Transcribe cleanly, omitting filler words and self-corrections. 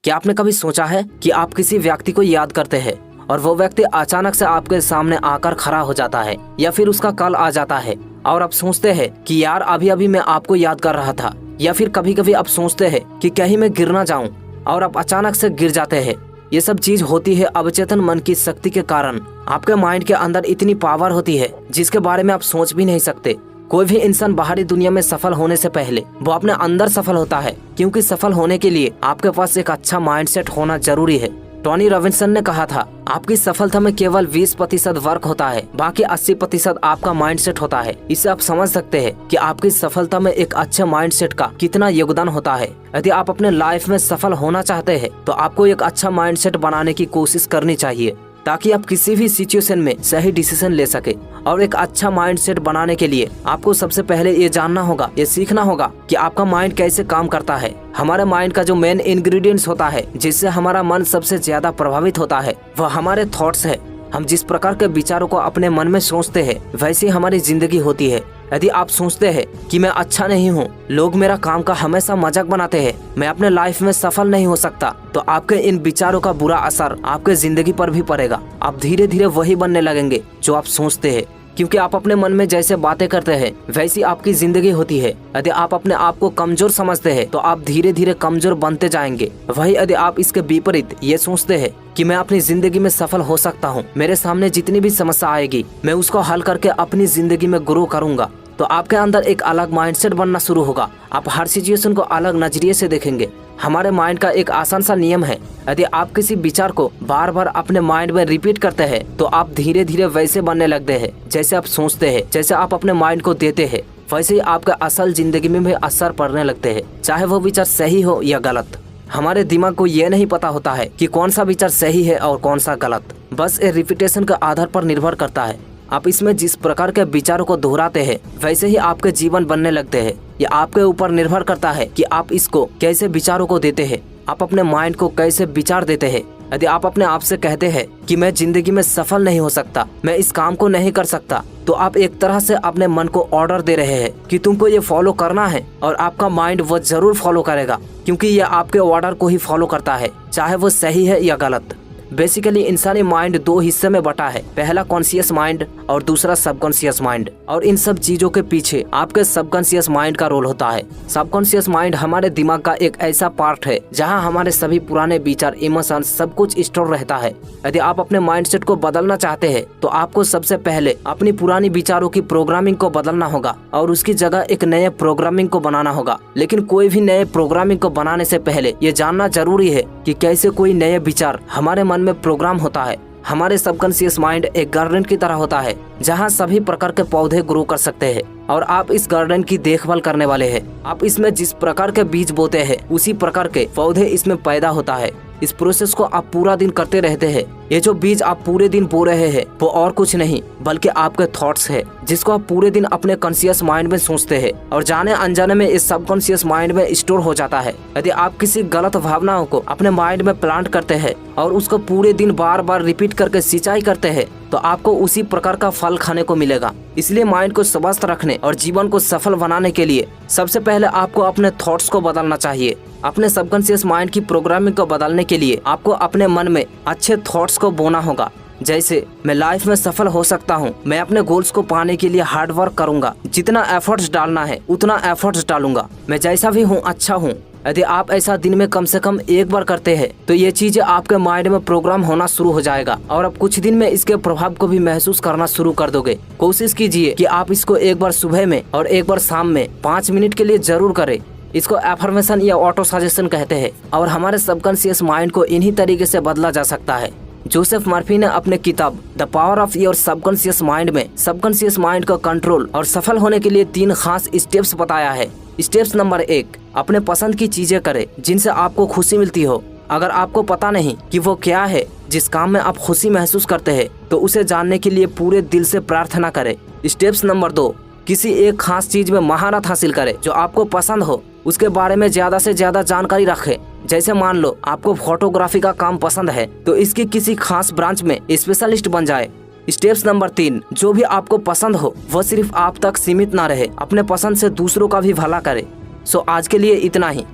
क्या आपने कभी सोचा है कि आप किसी व्यक्ति को याद करते हैं और वो व्यक्ति अचानक से आपके सामने आकर खड़ा हो जाता है या फिर उसका कॉल आ जाता है और आप सोचते हैं कि यार अभी अभी मैं आपको याद कर रहा था, या फिर कभी कभी आप सोचते हैं कि कहीं मैं गिर ना जाऊं और आप अचानक से गिर जाते हैं। ये सब चीज होती है अवचेतन मन की शक्ति के कारण। आपके माइंड के अंदर इतनी पावर होती है जिसके बारे में आप सोच भी नहीं सकते। कोई भी इंसान बाहरी दुनिया में सफल होने से पहले वो अपने अंदर सफल होता है, क्योंकि सफल होने के लिए आपके पास एक अच्छा माइंडसेट होना जरूरी है। टोनी रॉबिन्सन ने कहा था, आपकी सफलता में केवल 20% वर्क होता है, बाकी 80% आपका माइंडसेट होता है। इससे आप समझ सकते हैं कि आपकी सफलता में एक अच्छे माइंडसेट का कितना योगदान होता है। यदि आप अपने लाइफ में सफल होना चाहते हैं तो आपको एक अच्छा माइंडसेट बनाने की कोशिश करनी चाहिए, ताकि आप किसी भी सिचुएशन में सही डिसीजन ले सके। और एक अच्छा माइंडसेट बनाने के लिए आपको सबसे पहले ये जानना होगा, ये सीखना होगा कि आपका माइंड कैसे काम करता है। हमारे माइंड का जो मेन इंग्रेडिएंट्स होता है जिससे हमारा मन सबसे ज्यादा प्रभावित होता है वह हमारे थॉट्स है। हम जिस प्रकार के विचारों को अपने मन में सोचते हैं वैसी हमारी जिंदगी होती है। यदि आप सोचते हैं कि मैं अच्छा नहीं हूँ, लोग मेरा काम का हमेशा मजाक बनाते हैं, मैं अपने लाइफ में सफल नहीं हो सकता, तो आपके इन विचारों का बुरा असर आपके जिंदगी पर भी पड़ेगा। आप धीरे धीरे वही बनने लगेंगे जो आप सोचते हैं, क्योंकि आप अपने मन में जैसे बातें करते हैं वैसी आपकी जिंदगी होती है। यदि आप अपने आप को कमजोर समझते हैं तो आप धीरे धीरे कमजोर बनते जाएंगे। वही यदि आप इसके विपरीत ये सोचते हैं कि मैं अपनी जिंदगी में सफल हो सकता हूँ, मेरे सामने जितनी भी समस्या आएगी मैं उसको हल करके अपनी जिंदगी में ग्रो करूंगा, तो आपके अंदर एक अलग माइंडसेट बनना शुरू होगा। आप हर सिचुएशन को अलग नजरिए से देखेंगे। हमारे माइंड का एक आसान सा नियम है, यदि आप किसी विचार को बार बार अपने माइंड में रिपीट करते हैं तो आप धीरे धीरे वैसे बनने लगते हैं जैसे आप सोचते हैं। जैसे आप अपने माइंड को देते हैं वैसे ही आपका असल जिंदगी में भी असर पड़ने लगते हैं, चाहे वो विचार सही हो या गलत। हमारे दिमाग को ये नहीं पता होता है कि कौन सा विचार सही है और कौन सा गलत, बस ये रिपीटेशन के आधार पर निर्भर करता है। आप इसमें जिस प्रकार के विचारों को दोहराते हैं वैसे ही आपके जीवन बनने लगते हैं। ये आपके ऊपर निर्भर करता है कि आप इसको कैसे विचारों को देते हैं, आप अपने माइंड को कैसे विचार देते हैं। यदि आप अपने आप से कहते हैं कि मैं जिंदगी में सफल नहीं हो सकता, मैं इस काम को नहीं कर सकता, तो आप एक तरह से अपने मन को ऑर्डर दे रहे हैं कि तुमको ये फॉलो करना है, और आपका माइंड वो जरूर फॉलो करेगा, क्योंकि ये आपके ऑर्डर को ही फॉलो करता है, चाहे वो सही है या गलत। बेसिकली इंसानी माइंड दो हिस्से में बटा है, पहला कॉन्शियस माइंड और दूसरा सबकॉन्शियस माइंड। और इन सब चीजों के पीछे आपके सबकॉन्शियस माइंड का रोल होता है। सबकॉन्शियस माइंड हमारे दिमाग का एक ऐसा पार्ट है जहां हमारे सभी पुराने विचार, इमोशन सब कुछ स्टोर रहता है। यदि आप अपने माइंडसेट को बदलना चाहते हैं तो आपको सबसे पहले अपनी पुरानी विचारों की प्रोग्रामिंग को बदलना होगा और उसकी जगह एक नए प्रोग्रामिंग को बनाना होगा। लेकिन कोई भी नए प्रोग्रामिंग को बनाने से पहले ये जानना जरूरी है कि कैसे कोई नए विचार हमारे मन में प्रोग्राम होता है। हमारे सबकॉन्शियस माइंड एक गार्डन की तरह होता है जहां सभी प्रकार के पौधे ग्रो कर सकते हैं, और आप इस गार्डन की देखभाल करने वाले हैं। आप इसमें जिस प्रकार के बीज बोते हैं उसी प्रकार के पौधे इसमें पैदा होता है। इस प्रोसेस को आप पूरा दिन करते रहते हैं। ये जो बीज आप पूरे दिन बो रहे हैं वो और कुछ नहीं बल्कि आपके थॉट्स है, जिसको आप पूरे दिन अपने कॉन्शियस माइंड में सोचते हैं और जाने अनजाने में इस सबकॉन्शियस माइंड में स्टोर हो जाता है। यदि आप किसी गलत भावनाओं को अपने माइंड में प्लांट करते हैं और उसको पूरे दिन बार बार रिपीट करके सिंचाई करते हैं तो आपको उसी प्रकार का फल खाने को मिलेगा। इसलिए माइंड को स्वस्थ रखने और जीवन को सफल बनाने के लिए सबसे पहले आपको अपने थॉट्स को बदलना चाहिए। अपने सबकॉन्शियस माइंड की प्रोग्रामिंग को बदलने के लिए आपको अपने मन में अच्छे थॉट्स को बोना होगा, जैसे मैं लाइफ में सफल हो सकता हूँ, मैं अपने गोल्स को पाने के लिए हार्ड वर्क करूंगा, जितना एफर्ट्स डालना है उतना एफर्ट्स डालूंगा, मैं जैसा भी हूँ अच्छा हूँ। यदि आप ऐसा दिन में कम से कम एक बार करते हैं तो ये चीजें आपके माइंड में प्रोग्राम होना शुरू हो जाएगा और आप कुछ दिन में इसके प्रभाव को भी महसूस करना शुरू कर दोगे। कोशिश कीजिए कि आप इसको एक बार सुबह में और एक बार शाम में 5 मिनट के लिए जरूर करें। इसको एफर्मेशन या ऑटो सजेशन कहते हैं और हमारे सबकॉन्शियस माइंड को इन्हीं तरीके से बदला जा सकता है। जोसेफ मर्फी ने अपने किताब the power of your subconscious mind में सबकॉन्शियस माइंड को कंट्रोल और सफल होने के लिए 3 खास स्टेप्स बताया है। स्टेप्स नंबर 1, अपने पसंद की चीजें करें जिनसे आपको खुशी मिलती हो। अगर आपको पता नहीं कि वो क्या है जिस काम में आप खुशी महसूस करते हैं तो उसे जानने के लिए पूरे दिल से प्रार्थना करें। स्टेप्स नंबर 2, किसी एक खास चीज में महारत हासिल करें जो आपको पसंद हो, उसके बारे में ज्यादा से ज्यादा जानकारी रखें। जैसे मान लो आपको फोटोग्राफी का काम पसंद है तो इसकी किसी खास ब्रांच में स्पेशलिस्ट बन जाए। स्टेप्स नंबर 3, जो भी आपको पसंद हो वह सिर्फ आप तक सीमित ना रहे, अपने पसंद से दूसरों का भी भला करे। सो आज के लिए इतना ही।